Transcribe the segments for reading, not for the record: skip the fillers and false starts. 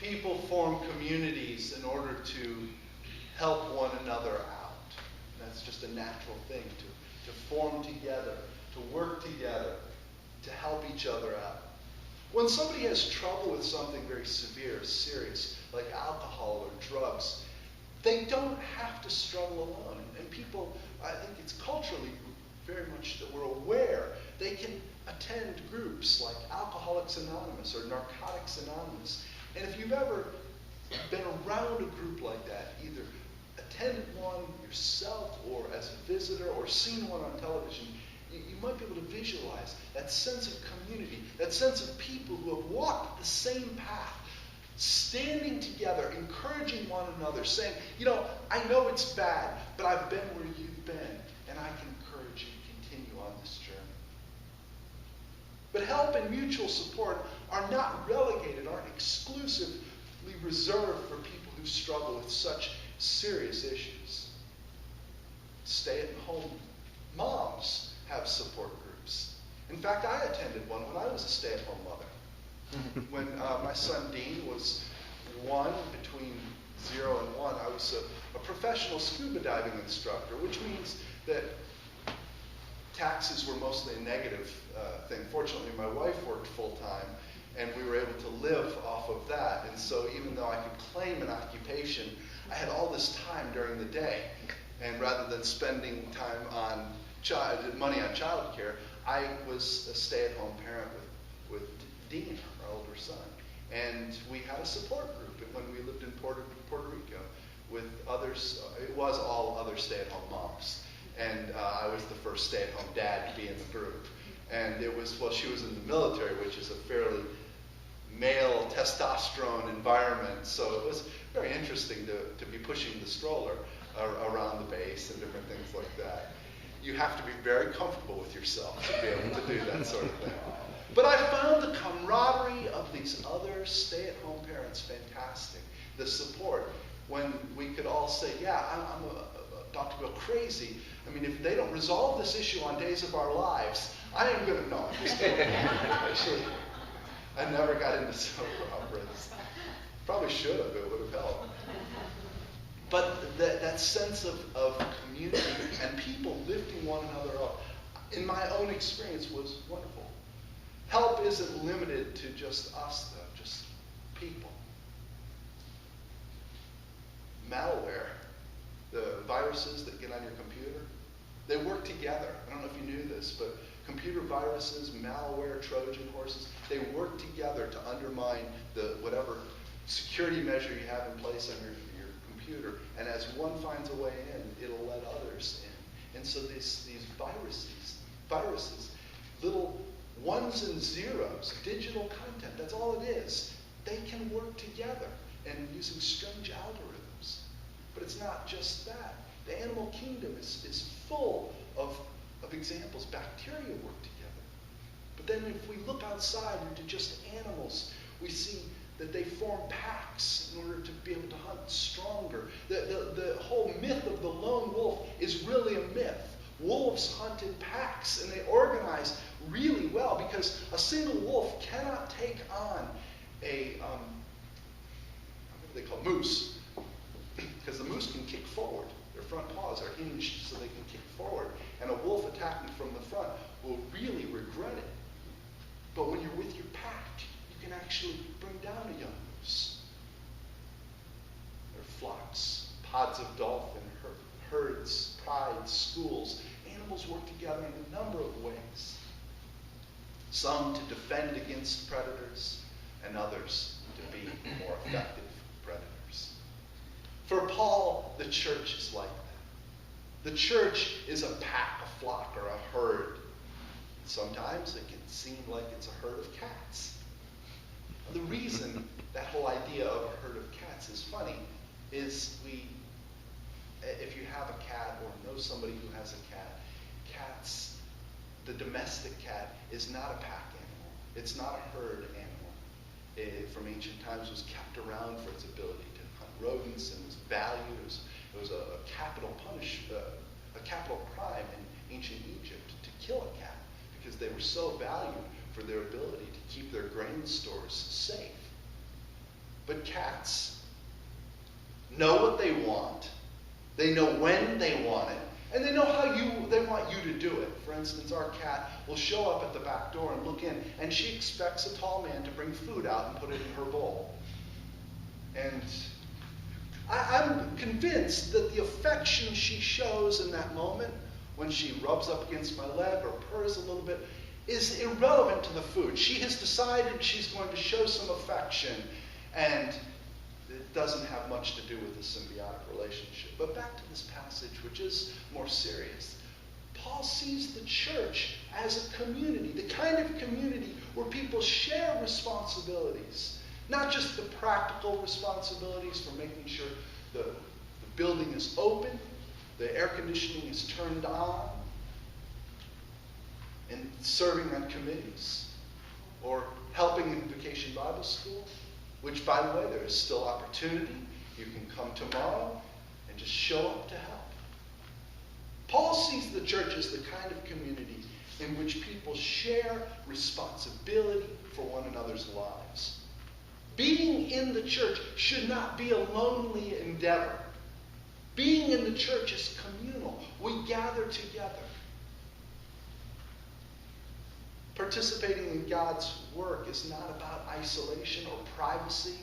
People form communities in order to help one another out. That's just a natural thing, to form together, to work together, to help each other out. When somebody has trouble with something very severe, serious, like alcohol or drugs, they don't have to struggle alone. And people, I think it's culturally very much that we're aware. They can attend groups like Alcoholics Anonymous or Narcotics Anonymous. And if you've ever been around a group like that, either attended one yourself or as a visitor or seen one on television, you might be able to visualize that sense of community, that sense of people who have walked the same path, standing together, encouraging one another, saying, I know it's bad, but I've been where you've been, and I can encourage you to continue on this journey. But help and mutual support are not relegated, aren't exclusively reserved for people who struggle with such serious issues. Stay-at-home moms have support groups. In fact, I attended one when I was a stay-at-home mother. When my son Dean was between 0 and 1, I was a professional scuba diving instructor, which means that taxes were mostly a negative thing. Fortunately, my wife worked full-time, and we were able to live off of that. And so even though I could claim an occupation, I had all this time during the day. And rather than spending time on money on child care, I was a stay-at-home parent with Dean, our older son. And we had a support group when we lived in Puerto Rico with others. It was all other stay-at-home moms. And I was the first stay-at-home dad to be in the group. And it was, she was in the military, which is a fairly male testosterone environment. So it was very interesting to be pushing the stroller around the base and different things like that. You have to be very comfortable with yourself to be able to do that sort of thing. But I found the camaraderie of these other stay-at-home parents fantastic. The support when we could all say, I'm Dr. Bill crazy. I mean, if they don't resolve this issue on days of our lives, I am going to know. Actually, I never got into sober operas. Probably should have. It would have helped. But that sense of community and people lifting one another up, in my own experience, was wonderful. Help isn't limited to just us, though, just people. Malware, the viruses that get on your computer, they work together. I don't know if you knew this, but computer viruses, malware, Trojan horses, they work together to undermine whatever security measure you have in place on your computer. And as one finds a way in, it'll let others in. And so these viruses, little ones and zeros, digital content, that's all it is. They can work together and using strange algorithms. But it's not just that. The animal kingdom is full of examples. Bacteria work together. But then if we look outside into just animals, we see that they form packs in order to be able to hunt stronger. The whole myth of the lone wolf is really a myth. Wolves hunted packs, and they organized really well because a single wolf cannot take on what do they call moose? Because the moose can kick forward. Their front paws are hinged so they can kick forward. And a wolf attacking from the front will really regret it. But when you're with your pack, you can actually bring down a young moose. There are flocks, pods of dolphin, herds, prides, schools. Animals work together in a number of ways. Some to defend against predators, and others to be more effective predators. For Paul, the church is like that. The church is a pack, a flock, or a herd. Sometimes it can seem like it's a herd of cats. The reason that whole idea of a herd of cats is funny is if you have a cat or know somebody who has a cat, the domestic cat is not a pack animal. It's not a herd animal. It, from ancient times, was kept around for its ability to hunt rodents and was valued. It was a capital crime in ancient Egypt to kill a cat because they were so valued for their ability to keep their grain stores safe. But cats know what they want. They know when they want it. And they know how they want you to do it. For instance, our cat will show up at the back door and look in, and she expects a tall man to bring food out and put it in her bowl. And I'm convinced that the affection she shows in that moment, when she rubs up against my leg or purrs a little bit, is irrelevant to the food. She has decided she's going to show some affection, and it doesn't have much to do with the symbiotic relationship. But back to this passage, which is more serious. Paul sees the church as a community, the kind of community where people share responsibilities. Not just the practical responsibilities for making sure the building is open, the air conditioning is turned on, and serving on committees, or helping in Vacation Bible School, which, by the way, there is still opportunity. You can come tomorrow and just show up to help. Paul sees the church as the kind of community in which people share responsibility for one another's lives. Being in the church should not be a lonely endeavor. Being in the church is communal. We gather together. Participating in God's work is not about isolation or privacy.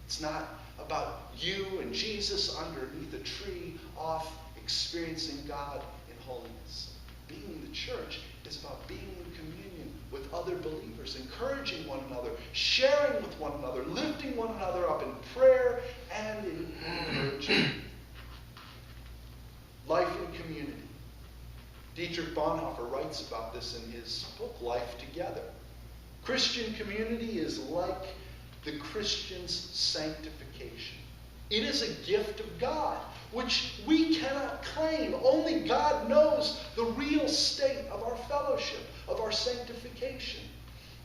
It's not about you and Jesus underneath a tree off experiencing God in holiness. Being in the church is about being in communion with other believers, encouraging one another, sharing with one another, lifting one another up in prayer and in encouragement. Life in community. Dietrich Bonhoeffer writes about this in his book, Life Together. Christian community is like the Christian's sanctification. It is a gift of God, which we cannot claim. Only God knows the real state of our fellowship, of our sanctification.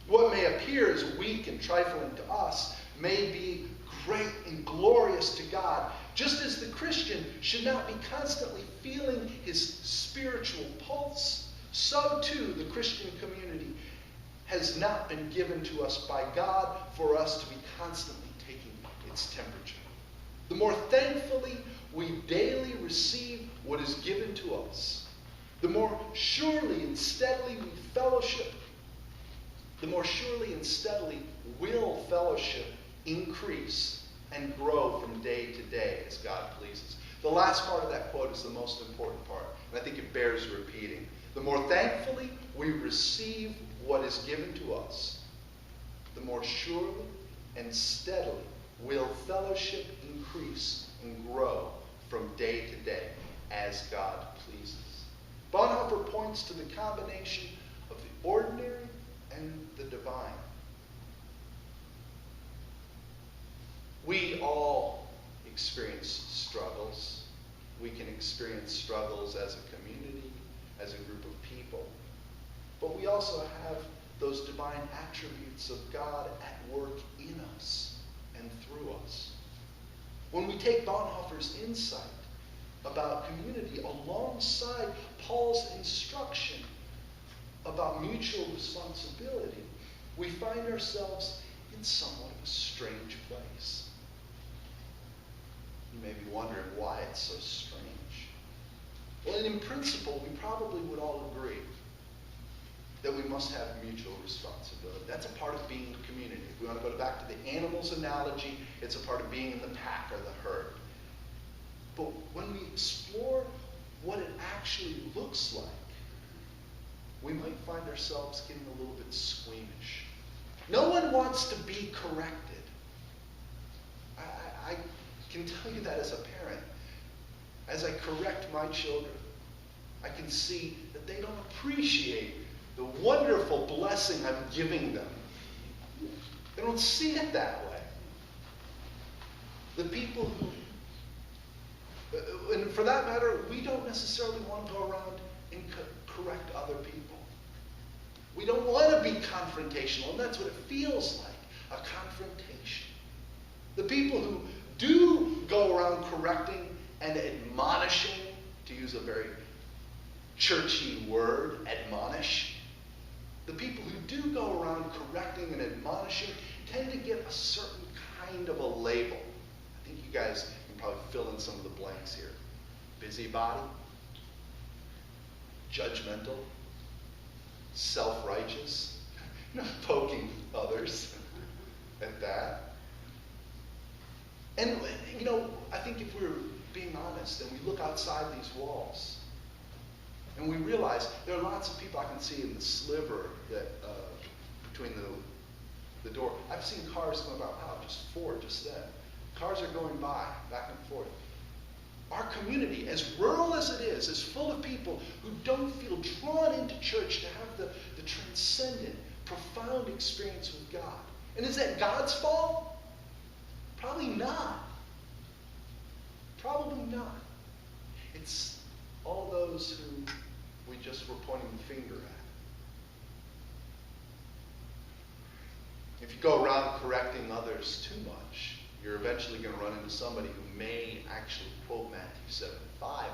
What may appear as weak and trifling to us may be great and glorious to God. Just as the Christian should not be constantly feeling his spiritual pulse, so too the Christian community has not been given to us by God for us to be constantly taking its temperature. The more thankfully we daily receive what is given to us, the more surely and steadily we fellowship, the more surely and steadily will fellowship increase and grow from day to day as God pleases. The last part of that quote is the most important part, and I think it bears repeating. The more thankfully we receive what is given to us, the more surely and steadily will fellowship increase and grow from day to day as God pleases. Bonhoeffer points to the combination of the ordinary and the divine. We all experience struggles. We can experience struggles as a community, as a group of people. But we also have those divine attributes of God at work in us and through us. When we take Bonhoeffer's insight about community alongside Paul's instruction about mutual responsibility, we find ourselves in somewhat of a strange place. You may be wondering why it's so strange. Well, in principle, we probably would all agree that we must have mutual responsibility. That's a part of being a community. If we want to go back to the animals analogy, it's a part of being in the pack or the herd. But when we explore what it actually looks like, we might find ourselves getting a little bit squeamish. No one wants to be corrected. I can tell you that as a parent. As I correct my children, I can see that they don't appreciate the wonderful blessing I'm giving them. They don't see it that way. The people who, and for that matter, we don't necessarily want to go around and correct other people. We don't want to be confrontational, and that's what it feels like, a confrontation. The people who do go around correcting and admonishing, to use a very churchy word, admonish, the people who do go around correcting and admonishing tend to get a certain kind of a label. I think you guys can probably fill in some of the blanks here. Busybody, judgmental, self-righteous, poking others at that. And, I think if we're being honest and we look outside these walls and we realize there are lots of people I can see in the sliver that between the door. I've seen cars come about, wow, just four just then. Cars are going by, back and forth. Our community, as rural as it is full of people who don't feel drawn into church to have the transcendent, profound experience with God. And is that God's fault? Probably not. Probably not. It's all those who we just were pointing the finger at. If you go around correcting others too much, you're eventually going to run into somebody who may actually quote Matthew 7:5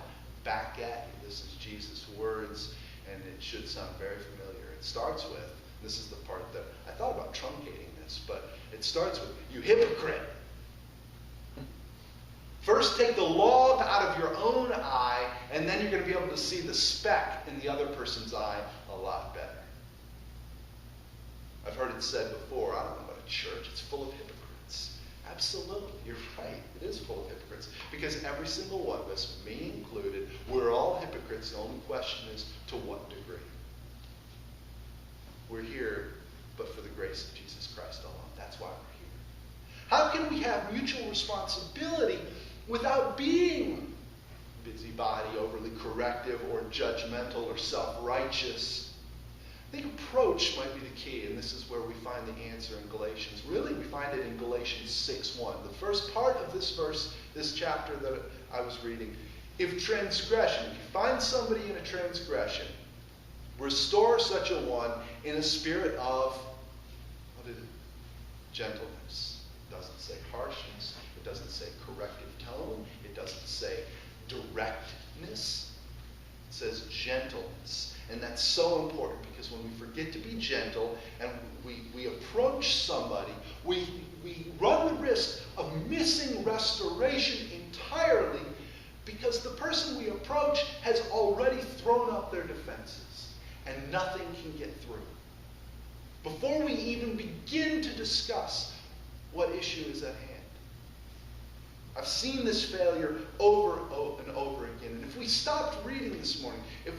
back at you. This is Jesus' words, and it should sound very familiar. It starts with, this is the part that I thought about truncating this, but it starts with, you hypocrite. First take the log out of your own eye, and then you're going to be able to see the speck in the other person's eye a lot better. I've heard it said before, I don't know about a church, it's full of hypocrites. Absolutely, you're right. It is full of hypocrites. Because every single one of us, me included, we're all hypocrites. The only question is, to what degree? We're here, but for the grace of Jesus Christ alone. That's why we're here. How can we have mutual responsibility without being busybody, overly corrective, or judgmental, or self-righteous? I think approach might be the key, and this is where we find the answer in Galatians. Really, we find it in Galatians 6:1. The first part of this verse, this chapter that I was reading. If transgression, if you find somebody in a transgression, restore such a one in a spirit of, gentleness. It doesn't say harshness. It doesn't say corrective tone. It doesn't say directness. It says gentleness. And that's so important because when we forget to be gentle and we approach somebody, we run the risk of missing restoration entirely because the person we approach has already thrown up their defenses and nothing can get through. Before we even begin to discuss what issue is at hand. I've seen this failure over and over again. And if we stopped reading this morning, if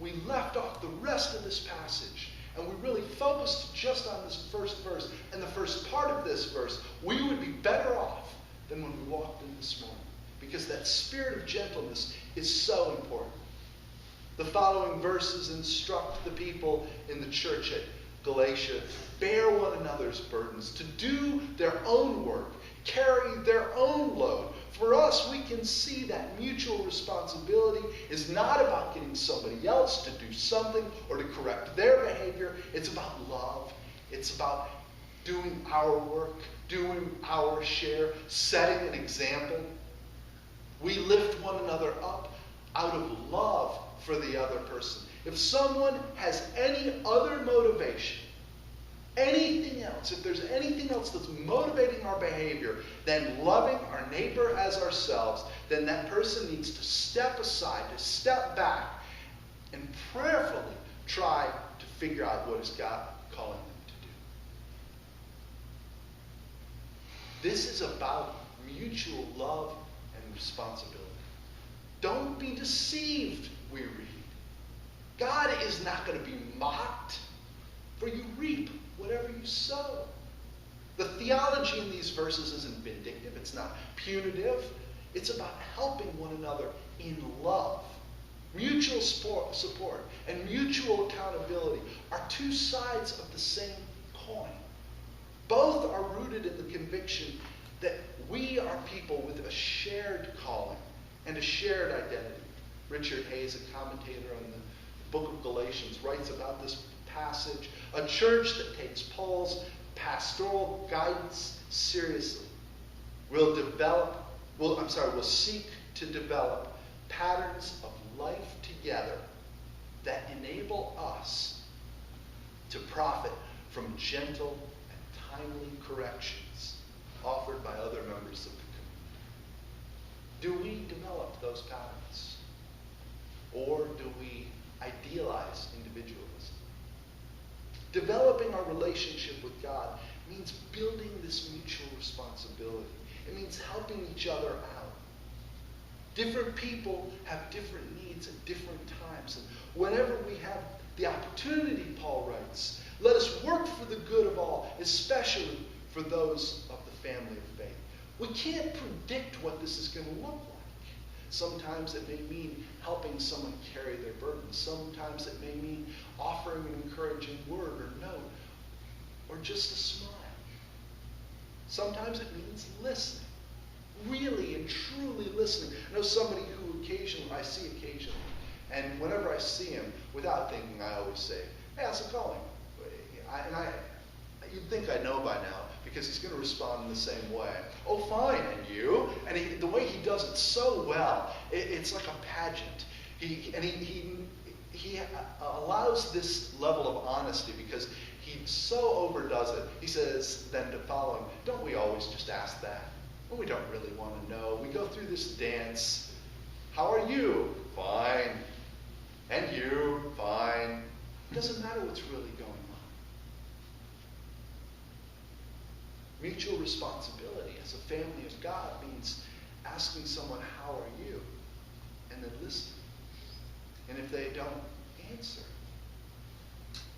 we left off the rest of this passage, and we really focused just on this first verse and the first part of this verse, we would be better off than when we walked in this morning. Because that spirit of gentleness is so important. The following verses instruct the people in the church at Galatia, bear one another's burdens, to do their own work, carry their own load. For us, we can see that mutual responsibility is not about getting somebody else to do something or to correct their behavior. It's about love. It's about doing our work, doing our share, setting an example. We lift one another up out of love for the other person. If someone has any other motivation, anything else, if there's anything else that's motivating our behavior than loving our neighbor as ourselves, then that person needs to step aside, to step back, and prayerfully try to figure out what is God calling them to do. This is about mutual love and responsibility. Don't be deceived, we read. God is not going to be mocked, for you reap whatever you sow. The theology in these verses isn't vindictive. It's not punitive. It's about helping one another in love. Mutual support and mutual accountability are two sides of the same coin. Both are rooted in the conviction that we are people with a shared calling and a shared identity. Richard Hayes, a commentator on the book of Galatians, writes about this passage. A church that takes Paul's pastoral guidance seriously will seek to develop patterns of life together that enable us to profit from gentle and timely corrections offered by other members of the community? Do we develop those patterns? Or do we idealize individualism? Developing our relationship with God means building this mutual responsibility. It means helping each other out. Different people have different needs at different times. And whenever we have the opportunity, Paul writes, let us work for the good of all, especially for those of the family of faith. We can't predict what this is going to look like. Sometimes it may mean helping someone carry their burden. Sometimes it may mean offering an encouraging word or note, or just a smile. Sometimes it means listening, really and truly listening. I know somebody who I see occasionally, and whenever I see him, without thinking, I always say, hey, how's it going? You'd think I know by now, because he's going to respond in the same way. Oh, fine, and you? And the way he does it so well, it's like a pageant. He allows this level of honesty because he so overdoes it. He says then to follow him, don't we always just ask that? Well, we don't really want to know. We go through this dance. How are you? Fine. And you? Fine. It doesn't matter what's really going on. Mutual responsibility as a family of God means asking someone, how are you? And then listening. And if they don't answer,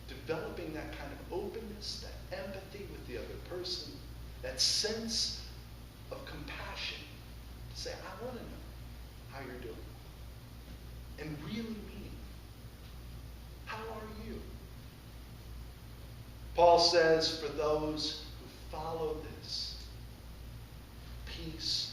developing that kind of openness, that empathy with the other person, that sense of compassion to say, I want to know how you're doing. And really meaning, how are you? Paul says, for those who follow this, peace